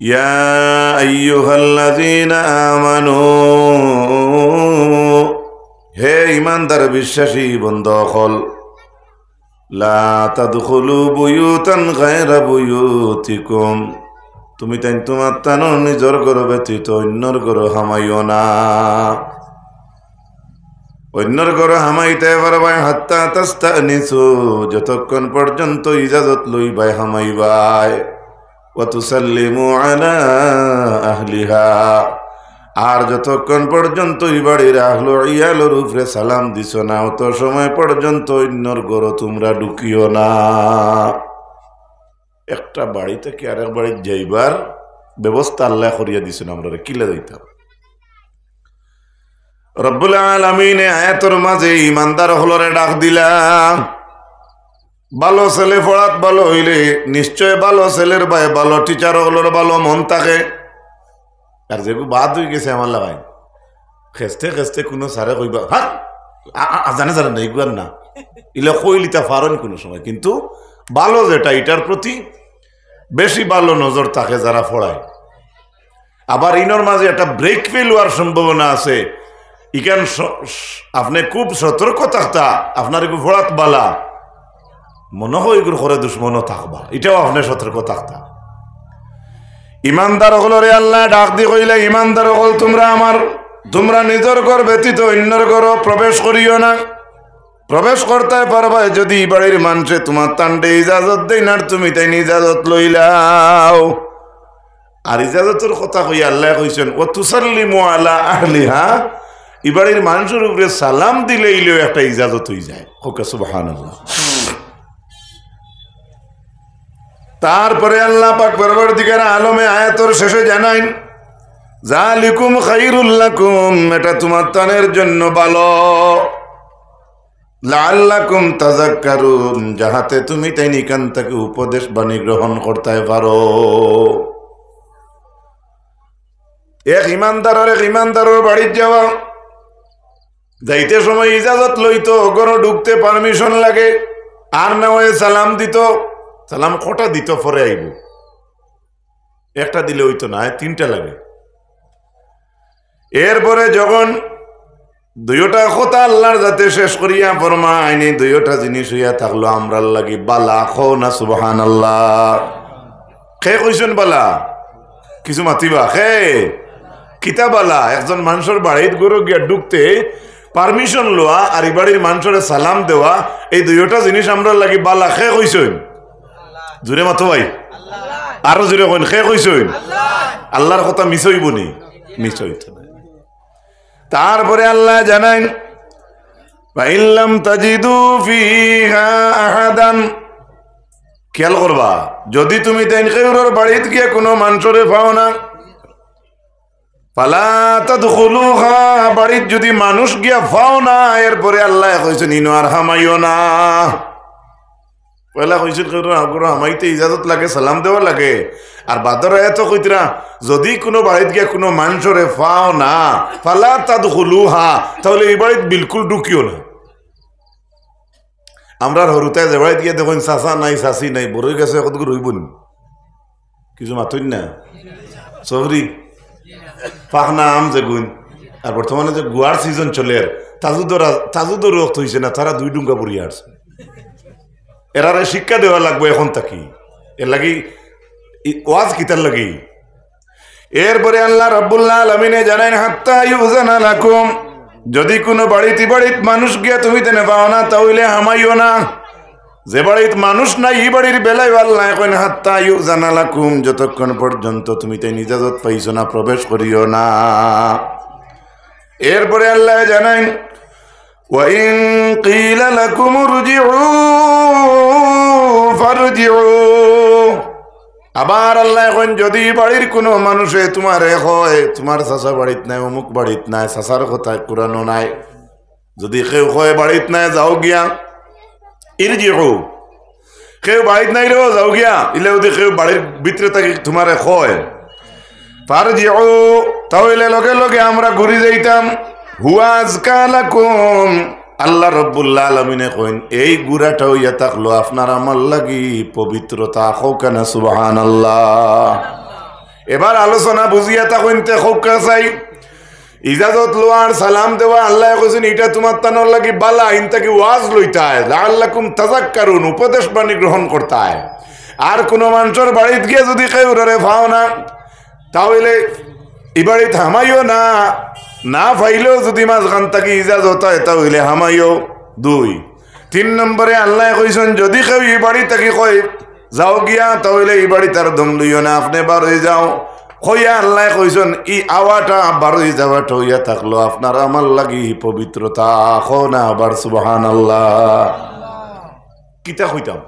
ইয়া আইয়ুহাল্লাযীনা আমানু, হে ঈমানদার বিশ্বাসী বন্ধুসকল, লা তাদখুলু বুয়ুতান গায়রা বুয়ুতিকুম, তুমি তাই তোমার তানো নিজর ঘর ব্যতীত অন্যর ঘর হামাইও না। অন্যর ঘর হামাইতে পারবাই হাত্তা তাস্তানিসু, যতক্ষণ পর্যন্ত ইজাজত লইবাই হামাইবাই। ওয়া তুসাল্লিমু আলা আহলিহা, আর যতক্ষণ পর্যন্ত এই বাড়ির আহলো ইয়ালোর উপরে সালাম দিছ না, অত সময় পর্যন্ত অন্যর ঘর তোমরা ঢুকিও না। একটা বাড়ি থেকে আরেক বাড়ি যাইবার ব্যবস্থা আল্লাহ করিয়া দিছেন, আমরা কিলে দিতাম। রব্বুল আলামিন আয়াতের মাঝে ইমানদার হলরে ডাক দিলা। ভালো ছেলে পড়াত ভালো হইলে নিশ্চয় ভালো ছেলের ভাই ভালো টিচার হলর ভালো মন থাকে। আর যেগু বাদ হয়ে গেছে আমার লাগাই খেস্তে খেস্তে কোনো সারে কইবা হ্যাঁ জানে জানে না এগুয়ার না, ইলে কইলিতা পারেন কোনো সময়, কিন্তু ভালো যেটা এটার প্রতি বেশি ভালো নজর থাকে যারা পড়ায়। আবার ইনর মাঝে একটা ব্রেক ফেল হওয়ার সম্ভাবনা আছে, ইখান আপনি খুব সতর্ক থাকতা, আপনার একটু পড়াত বালা মনে হয় এগুলো করে দুশ্মনও থাকবা, এটাও আপনি সতর্ক থাকতা। ইমানদার হলরে আল্লাহ ডাক দি কইলে, ইমানদার হল তোমরা নিজের ঘর ব্যতীত অন্যর ঘর প্রবেশ করিও না। প্রবেশ করতে পারবা যদি বাড়ির মানুষে তোমার তান্ডে ইজাজত দেই না, তুমি তাই ইজাজত লইলাও। আর ইজাজতের কথা কই আল্লাহ কইছেন ও তুসাল্লিমু আলা আহলিহা, এই বাড়ির মানুষের উপরে সালাম দিলে ইলেও একটা ইজাজত হয়ে যায়। ওকে সুবহানাল্লাহ। তারপরে আল্লাহ পাক পরবর্তীকার আলমে আয়াতের শেষে জানাইন যালিকুম খায়রুল লাকুম, এটা তোমার তানের জন্য ভালো, লাআল্লাকুম তাযাক্কারুন, যাহাতে তুমি তাই নিকান থেকে উপদেশ বাণী গ্রহণ করতে পারো। এক ইমানদারের বাড়ির যাওয়া যাইতে সময় ইজাজত লইতো, ঘর ঢুকতে পারমিশন লাগে, আর না হয়ে সালাম দিত। সালাম কটা দিত পরে আইব, একটা দিলে হইতো না, তিনটা লাগে। এরপরে যখন দুইটা কথা আল্লাহর যাতে শেষ করিয়া ফরমায়নি, দুইটা জিনিস হইয়া থাকলো আমরার লাগি বালা, খো না সুবহানাল্লাহ। খে কইছেন বালা, কিছু মাতিবা খে কিতা বালা? একজন মানুষের বাড়ির গরু গিয়া ঢুকতে পারমিশন লওয়া আর এই বাড়ির মানুষের সালাম দেওয়া, এই দুইটা জিনিস আমরার লাগি বালা। খে কইছেন? জোরে মাতো ভাই, আরো জোরে কইন, খে কইছেন? আল্লাহর কথা মিস হইব নি? মিস হইত না। তারপরে আল্লাহ জানাইন ফাইল্লাম তাজিদু ফিহা আহাদান, খেয়াল করবা যদি তুমি তাই কেউর বাড়িতে গিয়ে কোনো মানুষরে পাও না, ফালা তাদখুলুহা, বাড়িত যদি মানুষ গিয়া পাও না, এরপরে আল্লাহ কইছেন ইনো আর হামাইও না। পয়লা কইছেন কেউর হামাইতে ইজাজত লাগে, সালাম দেওয়া লাগে। আর বাদর এত কইতরা যদি কোনো বাড়িতে গিয়ে কোনো মানুষরে পাও না, ফালা তাদখুলুহা, তাহলে এই বাড়িতে বিলকুল ঢুকিও না। আমরা হরুতায় যে বাড়িতে গিয়ে দেখুন চাচা নাই চাচি নাই, বড়ই গেছে কতগুলো রইবন, কিছু মাতুন না সহরি পাখনা আম যে গুণ। আর বর্তমানে যে গুয়ার সিজন চলে, তাজুদর রক্ত হয়েছে না, তারা দুই ডুঙ্গা পড়িয়া আসছে। এরারে শিক্ষা দেওয়া লাগবে এখন থাকি, এর লাগি ওয়াজ কিতার লাগি। এরপরে আল্লাহ রাব্বুল আলামিনে জানাইন হাত্তা ইউযানা লাকুম, যদি কোনো বাড়িতে মানুষ গিয়া তুমি তেনে পাও না, তাহলে হামাইও না। যে বাড়িতে মানুষ নাই এই বাড়ির বেলায় আল্লাহ কইন হাত্তা ইউযানা লাকুম, যতক্ষণ পর্যন্ত তুমি তাই ইজাজত পাইছো না প্রবেশ করিও না। এরপরে আল্লাহ জানাইন ওয়া ইন কিলা লাকুম ইরজিউ ফারজিউ, আবার আল্লাহ এখন যদি বাড়ির কোনো মানুষে তোমারে হয় তোমার চাচা বাড়িত নাই, অমুক বাড়িত নাই, চাচার কথা কুরানো নাই, যদি কেউ হয় বাড়িত নাই যাও গিয়া, ইরজিউ, কেউ বাড়িত নাই রেও যাও গিয়া, ইলে যদি কেউ বাড়ির ভিতরে থাকি তোমারে হয় ফারজিউ, তাহলে লগে লগে আমরা ঘুরি যাইতাম। হুয়া আযকা লাকুম, আল্লাহ রব্বুল আলামিনে কইন এই গুড়াটা হইয়া থাকলো আপনার আমার লাগি পবিত্রতা। হোক না সুবহানাল্লাহ। এবার আলোচনা বুঝিয়া তখনতে খুব কাছাই ইজাজত লোয়ার সালাম দেওয়া আল্লাহ কইছেন এটা তোমার তানোর লাগি বালা ইনতাকি ওয়াজ লইতায় লাআল্লাকুম তাযাক্কারুন উপদেশ বাণী গ্রহণ করতায়। আর কোন মানুষের বাড়িতে গিয়ে যদি কেউ রে পাও না তাহলে এই বাড়িতে হামাইও না, না পাইলেও যদি মাঝখান থাকি ইজাজত হয় তাহলে হামাইও। 2 3 নম্বরে আল্লাহ কইছেন যদি কেউ এই বাড়ি থাকি কয় যাও গিয়া তাহলে এই বাড়ি তার দম লইও না, আপনি বার হয়ে যাও কইয়া আল্লাহ কইছেন ই আওয়াটা বার হয়ে যাওয়াটা হইয়া থাকলো আপনার আমার লাগি পবিত্রতা। হো না আবার সুবহানাল্লাহ। কিতা কইতাম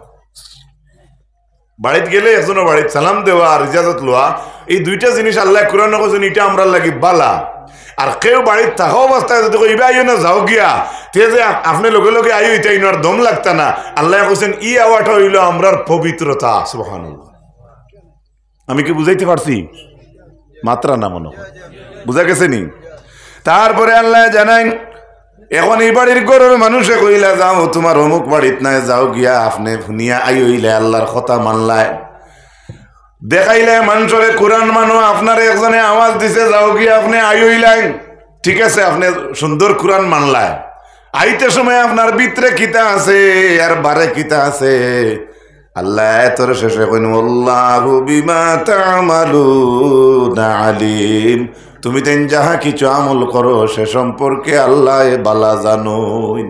বাড়িতে গেলে একজনের বাড়িতে সালাম দেওয়া আর ইজাজত লওয়া এই দুইটা জিনিস আল্লাহ কোরআনে কইছেন এটা আমরা লাগি বালা। আর কেউ বাড়িতে থাকা অবস্থায় যদি কইবা আইও না যাও গিয়া তে যে আপনি লগে লগে আইও এটা ইনার দম লাগতা না, আল্লাহ কইছেন ই আওয়াটা হইল আমরার পবিত্রতা। সুবহানাল্লাহ। আমি কি বুঝাইতে পারছি? মাত্রা না মনে বুঝা গেছে নি? তারপরে আল্লাহ জানাই এখন এই বাড়ির গরুর মানুষে কইলা যাও তোমার অমুক বাড়িত নাই যাও গিয়া আপনি শুনিয়া আই হইলে আল্লাহর কথা মানলায় দেখাইলে মানুষরে কোরআন মানো আপনার একজনে আওয়াজ দিছে যাও গিয়া আপনি আই হইলাই ঠিক আছে আপনি সুন্দর কোরআন মানলায় আইতে সময় আপনার ভিতরে কিতা আছে আর বারে কিতা আছে আল্লাহ তোর শেষে কইন আল্লাহু বিমা তা'মালুনা আলিম। তুমি তেন যাহা কিছু আমল করো সে সম্পর্কে আল্লাহ বালা জানোই।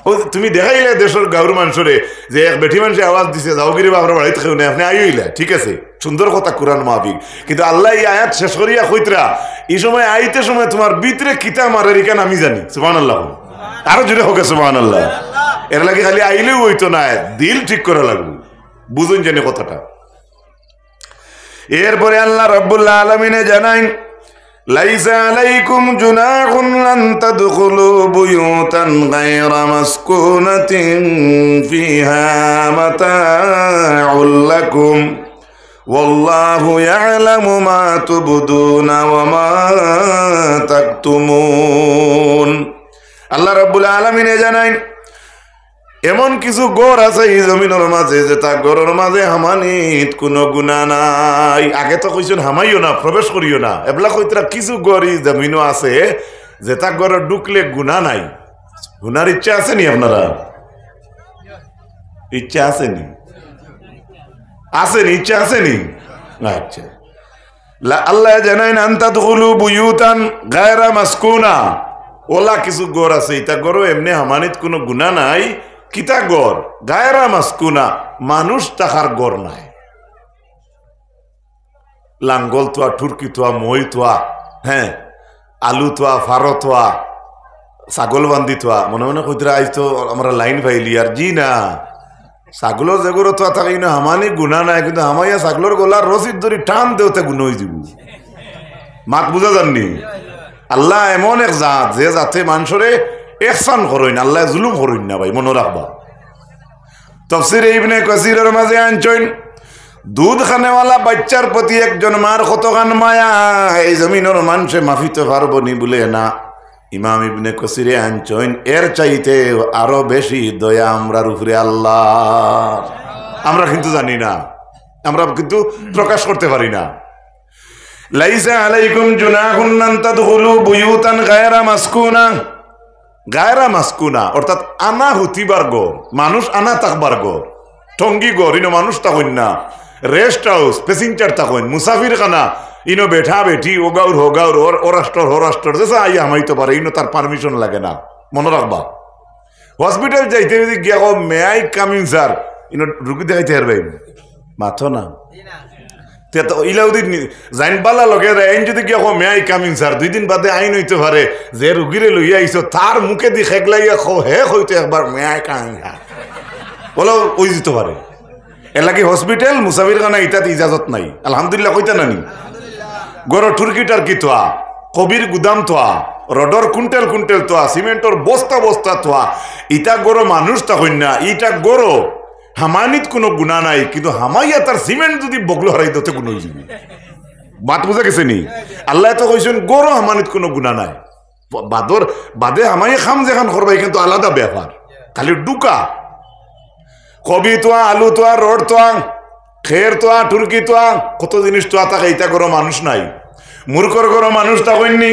ও তুমি দেখাইলে দেশের গাঁর মানুষরে যে এক বেঠি মানুষে আওয়াজ দিছে যাও গিরে বাবার বাড়িতে কেউ নেই আপনি আইলে ঠিক আছে সুন্দর কথা কোরআন মাহফিক, কিন্তু আল্লাহ এই আয়াত শেষ করিয়া কইতরা এই সময় আইতে সময় তোমার ভিতরে কিতা মারের কেন আমি জানি। সুবহানাল্লাহ। আরো জুড়ে হোক সুবহানাল্লাহ। এর লাগে খালি আইলেও হইতো না, দিল ঠিক করা লাগবে, বুঝুন জানি কথাটা। এরপরে আল্লাহ রাব্বুল আলামিনে জানাইন লাইসা আলাইকুম জুনাহুন আন তাদখুলু বুয়ুতান গায়রা মাসকুনাতিন ফিহা মাতাউল লাকুম ওয়াল্লাহু ইয়ালামু মা তুবদুনা ওয়া মা তাকতুমুন। আল্লাহ রাব্বুল আলামিনে জানাইন এমন কিছু গড় আছে এই জমিনের মাঝে যে তা গড়ের মাঝে হামানিত কোনো গুণা নাই। আগে তো কইছেন হামাইও না প্রবেশ করিও না, এবলা কইতরা কিছু গড় এই জমিনও আছে যে তা গড়ে ঢুকলে গুণা নাই। গুনার ইচ্ছা আছে নি আপনারা? ইচ্ছা আসেনি? আসেনি? ইচ্ছা আসেনি? আচ্ছা আল্লাহ জানাইন আন তাদখুলু বুয়ুতান গায়রা মাসকুনা, ওলা কিছু গড় আছে এটা গড় এমনি হামানিত কোনো গুণা নাই। কিতা গড়? গায়রা মাসকুনা, মানুষ তাহার গড় নাই। লাঙ্গল তোয়া টুরকি তোয়া মই তোয়া হ্যাঁ আলু তোয়া ফারো তোয়া ছাগল বান্ধি তোয়া মনে মনে কইতরা আইস তো আমরা লাইন পাইলি আর জি না ছাগলের যেগুলো তোয়া থাকে না হামানি গুণা নাই, কিন্তু হামাইয়া ছাগলের গলার রসিদ ধরি টান দেওতে গুণ হয়ে যাব। মাত বুঝা যাননি? আল্লাহ এমন এক জাত যে জাতে মানুষরে এহসান করইন, আল্লাহ জুলুম করইন না ভাই, মনে রাখবা। তাফসীরে ইবনে কাসিরের মাঝে আনছেন দুধ খানেওয়ালা বাচ্চার প্রতি একজন মার কতখান মায়া এই জমিনের মানুষে মাফিতে পারবো নি বলে না। ইমাম ইবনে কাসিরে আনছেন এর চাইতে আরো বেশি দয়া আমরার উপরে আল্লাহ। আমরা কিন্তু জানি না, আমরা কিন্তু প্রকাশ করতে পারি না। লাইসা আলাইকুম জুনাহুন আন তাদখুলু বুয়ুতান গায়রা মাসকুনা, গায়রা মাসকুনা অর্থাৎ আনা হুতিবার গড়, মানুষ আনা থাকবার গড়, টঙ্গি গড় ইনো মানুষ থাকুন না, রেস্ট হাউস প্যাসেঞ্জার থাকুন, মুসাফির খানা ইনো বেঠা বেঠি ওগাউর হোগাউর ও রাষ্ট্র যেসা আইয়া হামাইতে পারে ইনো তার পারমিশন লাগে না, মনে রাখবা। হসপিটাল যাইতে যদি গিয়া মে আই কামিং স্যার ইনো রুগী দেখাইতে পারবে মাথো না ইলাউদ্দিন জাইনবালা লগে আইন যদি কি মে আই কামিং স্যার 2 দিন বাদে আইন হইতে পারে যে রুগীরে লইয়া আইছো তার মুখে দি খেগলাইয়া হে হইতে একবার মে আই কামিং বলো ওই দিতে পারে। এর লাগে হসপিটাল মুসাফির খানা ইটাতে ইজাজত নাই। আলহামদুলিল্লাহ কইতা নানি গড় টুরকি টার্কি তোয়া কবির গুদাম তোয়া রডর কুইন্টাল কুইন্টাল তোয়া সিমেন্টর বস্তা বস্তা তোয়া ইটা গড় মানুষ তখন না, ইটা গড় হামানিত কোনো গুণা নাই, কিন্তু হামাইয়া তার সিমেন্ট যদি বগলো হারাই দিতে কোনো যাবি। বাত বুঝা গেছে নি? আল্লাহ তো কইছেন গরো হামানিত কোনো গুণা নাই, বাদর বাদে হামাইয়া খাম যেখান করবাই কিন্তু আলাদা ব্যাপার। খালি ডুকা কবি তোয়া আলু তোয়া রড তোয়া খের তোয়া টুরকি তোয়া কত জিনিস তোয়া থাকে, ইটা করো মানুষ নাই, মূর্খর করো মানুষ থাকেননি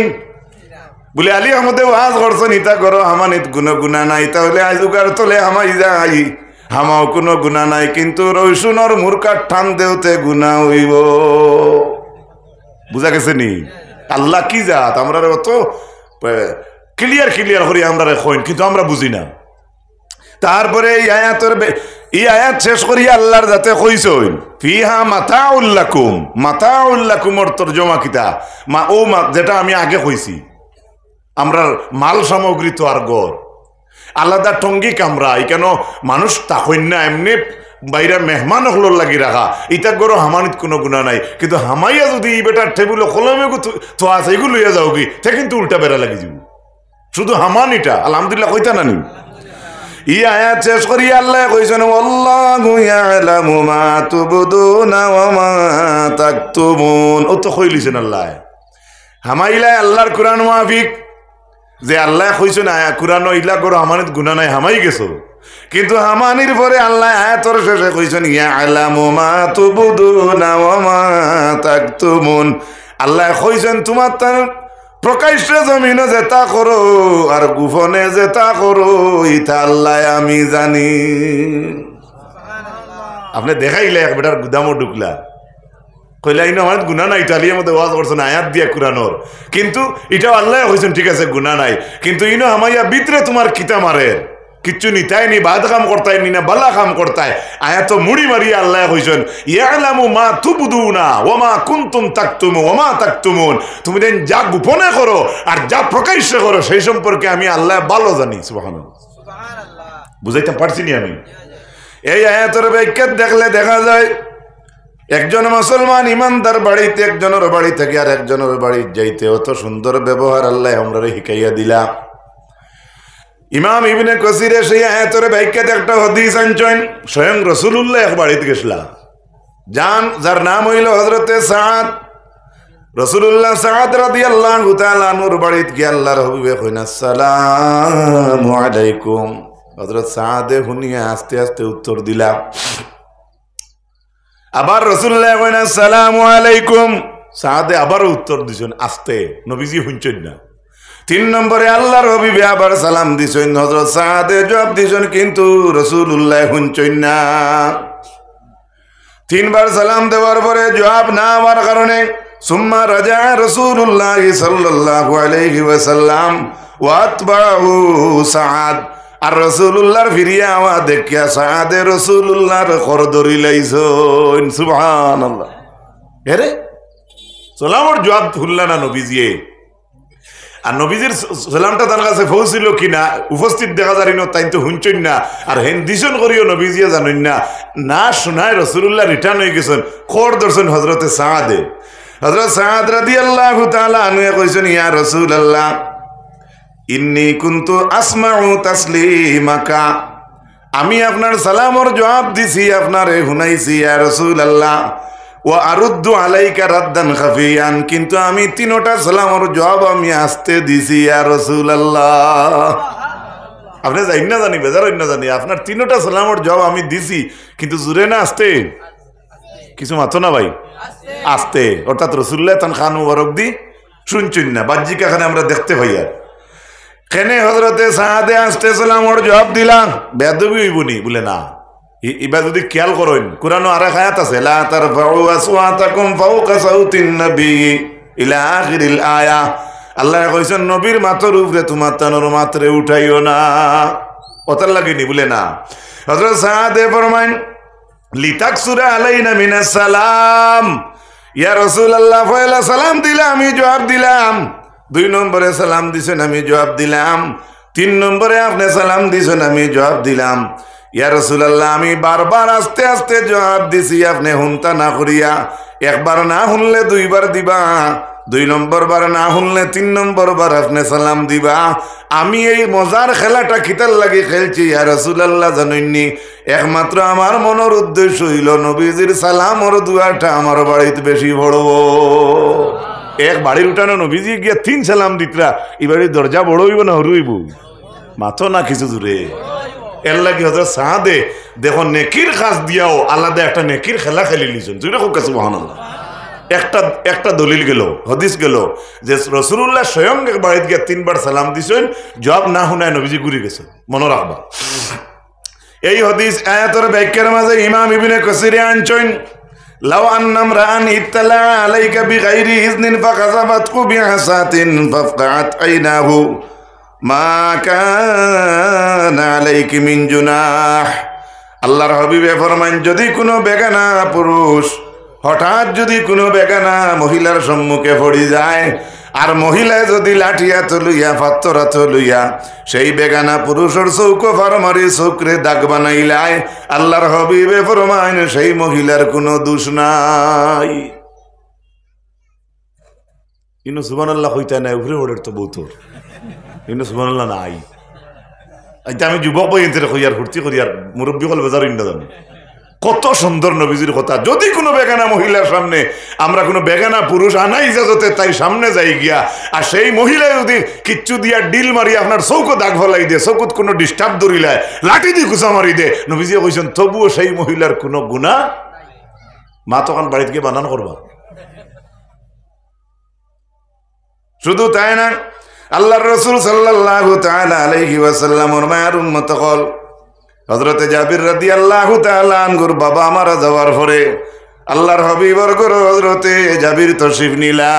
বলে আলী আহমদে ওয়াজ করছেন ইটা করো হামানিত গুণ গুণা নাই, তাহলে আজুকার তোলে হামাই যাই হামাও কোনো গুণা নাই, কিন্তু রইসুনর মূর্খার ঠান দেওতে গুণা হইব। বুঝা গেছে নি? আল্লাহ কি জাত আমরা অত ক্লিয়ার করি আমরা কইন, কিন্তু আমরা বুঝি না। তারপরে এই আয়াত শেষ করি আল্লাহর যাতে কইছইন ফিহা মাতাউল লাকুমর তরজমা কিতা যেটা আমি আগে কইছি, আমরা মাল সামগ্রী তো আর গড় আলাদা টঙ্গি কামরা কেন মানুষ তাকইন না, এমনি বাইরে মেহমান হলোর লাগি রাখা, ইটা গরো হামানিত কোনো গুণা নাই, কিন্তু হামাইয়া যদি এই বেটার টেবিল কলমে তো আছে এগুলো লইয়া যাও কি তে কিন্তু উল্টা বেড়া লাগি যাব, শুধু হামানিটা আলহামদুলিল্লাহ কইতা নানি। ই আয়াত শেষ করি আল্লাহ কইছেন আল্লাহু ইয়ালামু মা তুবদুনা ওয়া মা তাকতুমুন, ও তো কইলিছেন আল্লাহ হামাইলা আল্লাহর কোরআন মাফিক যে আল্লাহ কইছেন আয়া কোরআন ইলা করো হামানিত গুনাহ নাই হামাই গেছো, কিন্তু হামানির পরে আল্লাহ আয়াতের শেষে কইছেন ইয়ালামু মা তুবদুনা ওয়া মা তাকতুমুন, আল্লাহ কইছেন তোমার তার প্রকাশ্যে জমিনে যেটা করো আর গোপনে যেটা করো ইটা আল্লাহ আমি জানি। আপনি দেখাইলে এক বেটার গুদামও ঢুকলা কইলা ইনো আমার গুনাহ নাই, ইটালিয়ার মধ্যে ওয়াজ করছেন আয়াত দিয়া কোরআনর, কিন্তু এটাও আল্লাহ কইছেন ঠিক আছে গুনাহ নাই, কিন্তু ইনো হামাইয়া ভিতরে তোমার কিতা মারে কিচ্ছু নিতাই নি, বাদ কাম করতাই নি না বালা কাম করতাই, আয়াত মুড়ি মারিয়া আল্লাহ কইছেন ইয়ালামু মা তুবদুনা ওয়া মা কুনতুম তাকতুমু ওয়া মা তাকতুমুন, তুমি দেন যা গোপনে করো আর যা প্রকাশ্যে করো সেই সম্পর্কে আমি আল্লাহ ভালো জানি। সুবহানাল্লাহ, বুঝাইতে পারছি নি আমি? এই আয়াতের ব্যাখ্যা দেখলে দেখা যায় একজন মুসলমান ইমানদার বাড়িতে একজনের বাড়ি থেকে আর একজনের বাড়ি যাইতে অত সুন্দর ব্যবহার আল্লাহ আমরা শিখাইয়া দিলা। ইমাম ইবনে কাসিরে সেই আয়াতের ব্যাখ্যাতে একটা হাদিস আনছেন, স্বয়ং রাসূলুল্লাহ এক বাড়িতে গেছলা যার নাম হইল হযরতে সাদ। রাসূলুল্লাহ সাদ রাদিয়াল্লাহু তাআলা আনহুর বাড়িতে গিয়ে আল্লাহর হাবিবে কইনা আসসালামু আলাইকুম, হযরত সাদে হুনিয়া আস্তে আস্তে উত্তর দিলা, আবার রাসূলুল্লাহ কইনা আসসালামু আলাইকুম, সাদে আবার উত্তর দিছেন আস্তে, নবীজি শুনছেন না। 3 নম্বরে আল্লাহর হাবিবে আবার সালাম দিছেন, হযরত সাদে জবাব দিছেন, কিন্তু রাসূলুল্লাহ শুনছেন না। 3 বার সালাম দেওয়ার পরে জবাব না হওয়ার কারণে সুম্মা রাজা রাসূলুল্লাহ সাল্লাল্লাহু আলাইহি ওয়াসাল্লাম ওয়া আতবাহু সাদ, আর রাসূলুল্লাহর ফিরিয়া আওয়া দেখিয়া সাদে রাসূলুল্লাহর খর ধরি লাইছেন। সুবহানাল্লাহ, আরে সালামের জবাব ভুললা না নবীজি, আর নবীজির সালামটা তার কাছে পৌঁছিল কিনা উপস্থিত দেখা যায় না, তাই তো শুনছেন না, আর হেন্দিশন করিও নবীজিয়া জানেন না, না শোনায় রাসূলুল্লাহ রিটার্ন হয়ে গেছেন, খর ধরছেন হযরতে সাদে। হযরত সাদ রাদিয়াল্লাহু তাআলা আনহু কইছেন ইয়া রাসূলুল্লাহ ইন্নী কুনতু আসমাউ তাসলিমাকা, আমি আপনার সালামের জবাব দিছি, আপনারে শুনাইছি ইয়া রাসূলুল্লাহ, ওয়া আরুদ্দু আলাইকা রাদ্দান খাফিয়ান, কিন্তু আমি 3টা সালামের জবাব আমি আস্তে দিছি ইয়া রাসূলুল্লাহ। আপনি জানেন না জানি বেজার না জানি আপনার 3টা সালামের জবাব আমি দিছি, কিন্তু জোরে না আস্তে, কিছু মাথো না ভাই, আস্তে, অর্থাৎ রাসূলুল্লাহ তান খান মুবারক দি শুনছেন না, বাহ্যিক এখানে আমরা দেখতে পাই। আর কেনে হযরতে সাদে আস্তে সালামের জবাব দিলাম বেয়াদবি হইবনি বলে না, এবার যদি খেয়াল করেন কোরআন আর এক আয়াত আছে লা তারফাউ আসওয়াতাকুম ফাওকা সাউতিন নবী ইলা আখিরিল আয়া, আল্লাহ কইছেন নবীর মাথার উপরে তোমার তানোর মাত্রে উঠাইও না, ওতার লাগেনি বলে না। হযরত সাদে ফরমাইন লিতাকসুরা আলাইনা মিনাস সালাম, ইয়া রাসূলুল্লাহ পয়লা সালাম দিলাম আমি জবাব দিলাম, 2 নম্বরে সালাম দিছেন আমি জবাব দিলাম, 3 নম্বরে আপনি সালাম দিছেন আমি জবাব দিলাম। ইয়া রাসূলুল্লাহ আমি বারবার আস্তে আস্তে জবাব দিছি, আপনি হুনতা না করিয়া একবার না শুনলে 2 বার দিবা, 2 নম্বর বার না শুনলে 3 নম্বর বার আপনি সালাম দিবা। আমি এই মজার খেলাটা কিতার লাগি খেলছি ইয়া রাসূলুল্লাহ জানেননি, একমাত্র আমার মনের উদ্দেশ্য হইল নবীজির সালামর দুয়াটা আমার বাড়িতে বেশি পড়ব। এক বাড়ির উঠানো নবীজি গিয়া 3 সালাম দিতরা, এবারে দরজা বড় হইব না হরু হইব, মাথো না কিছু দূরে এর লাগি হযরত সাদে দেখো নেকির কাজ দিয়াও আলাদা একটা নেকির খেলা খেলি লিছেন তুই খুব কাছে সুবহানাল্লাহ একটা দলিল গেল হাদিস গেল যে রাসূলুল্লাহ স্বয়ং বাড়িতে গিয়ে 3 বার সালাম দিছেন জবাব না শুনায় নবীজি ঘুরে গেছে মনে রাখবা এই হাদিস আয়াতের ব্যাখ্যার মাঝে ইমাম ইবনে কাসির আনছেন লাউ আন্না ইমরান ইত্তালা আলাইকা বিগাইরি ইজনিন ফাকাযাবাতকু বিহাসাতিন ফাফকাত আইনাহু মা কানা আলাইকি মিন জুনাহ আল্লাহর হাবিবে ফরমান যদি কোনো বেগানা পুরুষ হঠাৎ যদি কোনো বেগানা মহিলার সম্মুখে পড়ে যায় আর মহিলায় যদি লাঠিয়া লইয়া পাত্তরা লইয়া সেই বেগানা পুরুষের চৌকো ফারমারি চোখরে দাগ বানাইলায় আল্লাহর হাবিবে ফরমাইন সেই মহিলার কোনো দোষ নাই ইনো সুবহানাল্লাহ কইতা নাই উপরে ওড়ের তো বউতর ইনো সুবহানাল্লাহ নাই আচ্ছা আমি যুবক বইতে কইয়ার ফুর্তি করিয়ার মুরব্বী হল বাজার ইন্ডা জানি কত সুন্দর নবীজির কথা যদি কোনো বেগানা মহিলার সামনে আমরা কোনো বেগানা পুরুষ আনা ইজাজতে তাই সামনে যাই গিয়া আর সেই মহিলা যদি কিচ্ছু দিয়া ডিল মারি আপনার চৌকো দাগ ফলাই দিয়ে চৌকত কোনো ডিস্টার্ব ধরিলায় লাঠি দিয়ে ঘুষা মারি দে নবীজি কইছেন তবুও সেই মহিলার কোনো গুনাহ মা তখন বাড়িতে গিয়ে বানান করবা শুধু তাই না আল্লাহর রাসূল সাল্লাল্লাহু তাআলা আলাইহি ওয়াসাল্লামের মায়ের উম্মত হল হযরত জাবির রাদিয়াল্লাহু তাআলা আনহুর বাবা মারা যাওয়ার পরে আল্লাহর হাবিবর ঘর হযরত জাবির তশরিফ নিলা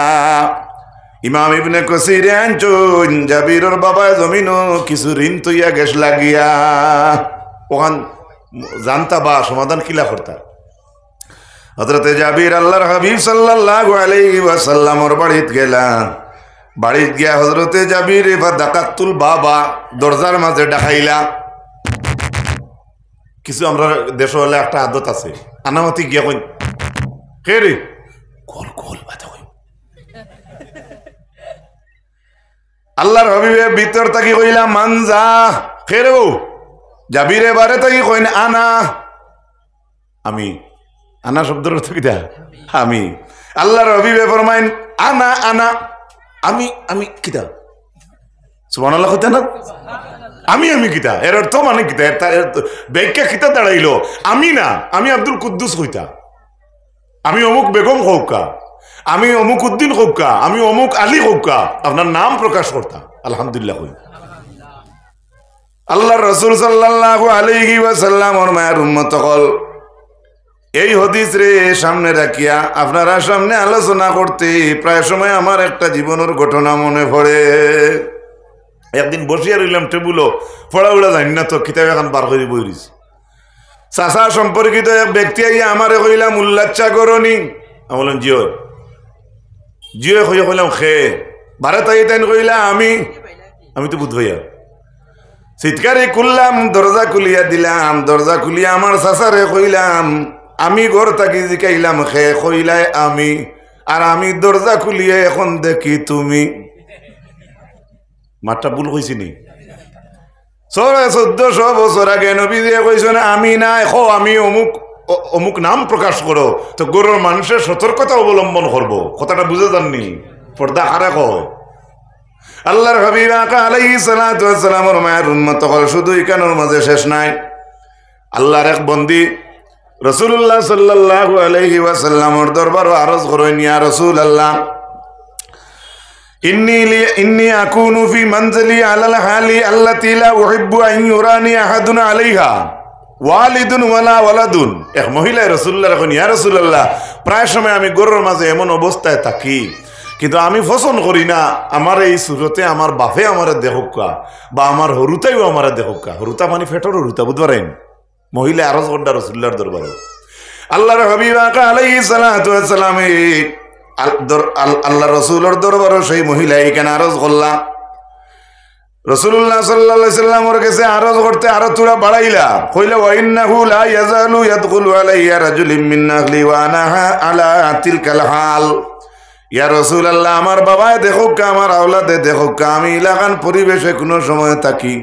ইমাম ইবনে কাসির আনছেন জাবিরের বাবা জমিনও কিছু ঋণ তৈয়া গেছ লাগিয়া ওখান জানতা বা সমাধান কিলা করতা হযরত জাবির আল্লাহর হাবিব সাল্লাল্লাহু আলাইহি ওয়াসাল্লামের বাড়িতে গেলা বাড়িতে গিয়া হযরত জাবির ফাদাকাতুল বাবা দরজার মাঝে ডাকাইলা কিছু আমরা দেশ হলে একটা আদত আছে আনামতি গিয়া কই কে রে কল কল বাতা কই আল্লাহর হাবিবে ভিতর থাকি কইলা মানজা কে রে জাবিরে বারে থাকি কইন আনা আমি আনা শব্দের অর্থ কি দা আমি আল্লাহর হাবিবে ফরমাইন আনা আনা আমি কিতা সুবহানাল্লাহ কইতা না আমি কিতা এর অর্থ মানে কিতা ব্যাখ্যা কিতা দাঁড়াইলো আমি না আমি আব্দুল কুদ্দুস কইতা আমি অমুক বেগম কৌকা আমি অমুক উদ্দিন কৌকা আমি অমুক আলী কৌকা আপনার নাম প্রকাশ করতা আলহামদুলিল্লাহ কই আল্লাহর রাসূল সাল্লাল্লাহু আলাইহি ওয়াসাল্লামের মায়ের উম্মত হল এই হাদিস রে সামনে রাখিয়া আপনারা সামনে আলোচনা করতে প্রায় সময় আমার একটা জীবনের ঘটনা মনে পড়ে একদিন বসিয়া রইলাম টেবুলও পড়া উড়া জানি না তো কিতাব এখন বার করে বই রইছি চাচা সম্পর্কিত এক ব্যক্তি আইয়া আমারে কইলাম উল্লাচ্ছা করনি আমি বললাম জিও জিও কইলাম খে বারে তাই তাই কইলা আমি তো বুধ ভাইয়া চিৎকারে করলাম দরজা খুলিয়া দিলাম দরজা খুলিয়া আমার চাচারে কইলাম আমি ঘর থাকি জিকাইলাম খে কইলাই আমি আর আমি দরজা খুলিয়ে এখন দেখি তুমি মাঠটা ভুল কইছি নি 1400 বছর আগে নবী দিয়ে কইছেন আমি নাই আমি অমুক নাম প্রকাশ করো তো গরুর মানুষের সতর্কতা অবলম্বন করবো কথাটা বুঝে যাননি পর্দা হারা কয় আল্লাহর হাবিব আলাইহিস সালাতু ওয়াস সালামের মায়ের উম্মত হল শুধু এখানের মাঝে শেষ নাই আল্লাহর এক বন্দী রাসূলুল্লাহ সাল্লাল্লাহু আলাইহি ওয়াসাল্লামের দরবারে আরজ করেন ইয়া রাসূলুল্লাহ ইন্নী আকুনু ফি মানজিলি আলাল হালি আল্লাতী লা উহিব্বু আন ইউরানি আহাদুন আলাইহা ওয়ালিদুন ওয়ালা ওয়ালাদুন এক মহিলা রাসূলুল্লাহ এখন ইয়া রাসূলুল্লাহ প্রায় সময় আমি গরুর মাঝে এমন অবস্থায় থাকি কিন্তু আমি পছন্দ করি না আমার এই সুরতে আমার বাপে আমার দেখুকা বা আমার হরুতাইও আমার দেখুকা হরুতা মানে ফেটর হরুতা বুঝতে পারেন মহিলা আরজ করডা রাসূলুল্লাহর দরবারে আল্লাহর হাবিব আলাইহিস সালাতু ওয়াস সালাম আল্লাহ রাসূলের দরবারে সেই মহিলা এখানে আরজ করলা রাসূলুল্লাহ সাল্লাল্লাহু আলাইহি সাল্লামের কাছে আরজ করতে আরো তুরা বাড়াইলা কইলা ওয়া ইন্নাহু লা ইয়াজালু ইয়াদখুলু আলাইয়া রাজুলিন মিন আহলি ওয়া আনা আলা তিলকাল হাল ইয়া রাসূলুল্লাহ আমার বাবায় দেখুক আমার আওলাদে দেখুক আমি ইলাকান পরিবেশে কোনো সময় থাকি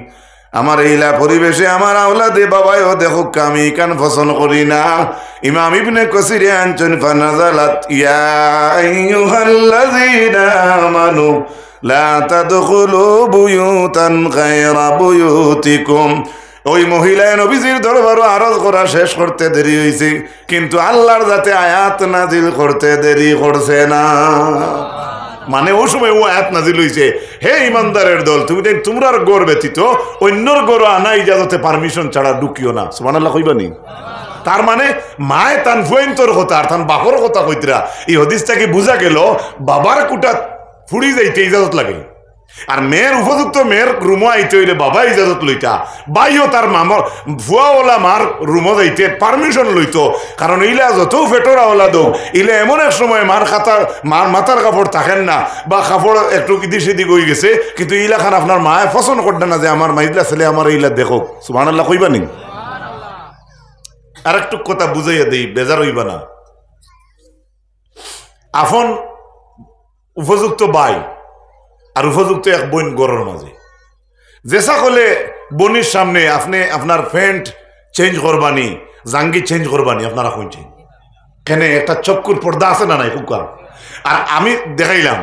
আমার ইলা পরিবেশে আমার আওলাদে বাবায়ও দেখুক আমি কান পছন্দ করি না ইমাম ইবনে কাসির আনছেন ফানাজালাত ইয়া আইয়ুহাল্লাযীনা আমানু লা তাদখুলু বুয়ুতান গায়রা বুয়ুতিকুম ওই মহিলায় নবীজির দরবারে আরজ করা শেষ করতে দেরি হয়েছে, কিন্তু আল্লাহর যাতে আয়াত নাজিল করতে দেরি করছে না। মানে ওই সময় ও আয়াত নাজিল হয়েছে, হে ইমানদারের দল, তুমি তোমরার গড় ব্যতীত অন্যর গড় আনা ইজাজতে পারমিশন ছাড়া ঢুকিও না। সুবহানাল্লাহ কইবানি? তার মানে মায়ে তান ফুয়েন্তর কথা আর তান বাপর কথা কইতরা, এই হদিসটাকে বুঝা গেল বাবার কুটা ফুড়ি যাইতে ইজাজত লাগে, আর মেয়ের উপযুক্ত মেয়ের রুমো আইতে হইলে বাবা ইজাজত লইতা, বাইও তার মামর ফুয়াওয়ালা মার রুমো যাইতে পারমিশন লইতো। কারণ ইলা যত ফেটোরা ওলা দো ইলে এমন এক সময় মার মাথার কাপড় থাকেন না, বা কাপড় একটু ইদি সিদি হয়ে গেছে, কিন্তু ইলা খান আপনার মায়ে পছন্দ করতেন না যে আমার মাইদলা ছেলে আমার ইলা দেখো। সুবহানাল্লাহ কইবা নি? আর একটু কথা বুঝাইয়া দেই, বেজার হইবা না। আফন উপযুক্ত বাই আর উপযুক্ত এক বোন গড়ের মাঝে যেসা হলে বোনের সামনে আপনি আপনার প্যান্ট চেঞ্জ করবানি, জাঙ্গি চেঞ্জ করবানি, আপনারা কইছেন কেন একটা চক্কুর পর্দা আছে না নাই কুকার? আর আমি দেখাইলাম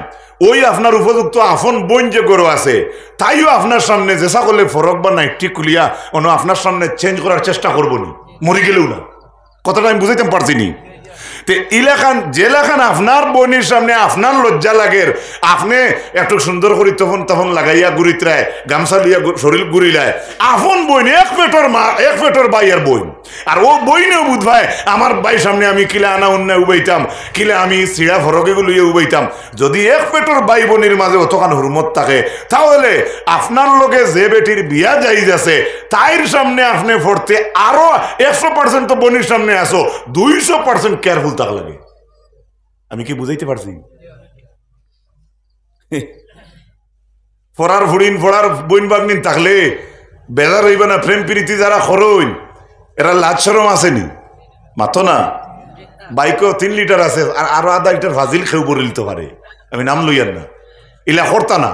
ওই আপনার উপযুক্ত আফন বোন যে গরু আছে তাইও আপনার সামনে যেসা করলে ফরক বা নাইটি কুলিয়া অন্য আপনার সামনে চেঞ্জ করার চেষ্টা করবনি, মরি গেলেও না। কথাটা আমি বুঝাইতে পারছিনি। ইলাখান জেলাখান আপনার বোনের সামনে আপনার লজ্জা লাগে, আপনি একটু সুন্দর করে তখন লাগাইয়া গুড়িত্রায় গামছা লিয়া শরীর গুড়িলায়, আপন বইন এক পেটর বাইয়ের বইন, আর ও বইনেও বুধ ভাই আমার ভাই সামনে আমি কিলা আনা অন্যায় উবাইতাম, কিলা আমি চিড়া ফরকে গুলিয়ে উবাইতাম। যদি এক পেটর ভাই বোনের মাঝে অতখান হুরমত থাকে, তাহলে আপনার লোকে যে বেটির বিয়া যাই যাচ্ছে তাইর সামনে আপনি পড়তে আরো 100% তো বোনের সামনে আসো, 200% কেয়ারফুল থাকা লাগে। আমি কি বুঝাইতে পারছি? ফড়ার ফুড়িন ফড়ার বইন বাগনিন থাকলে বেজার হইবে না। প্রেম প্রীতি যারা খরইন এরা লাজ শরম আসেনি, মাতো না। বাইকও 3 লিটার আছে, আর আরো আধা লিটার ফাজিল খেউ বলে নিতে পারে, আমি নাম লইয়ার না, ইলা করতা না।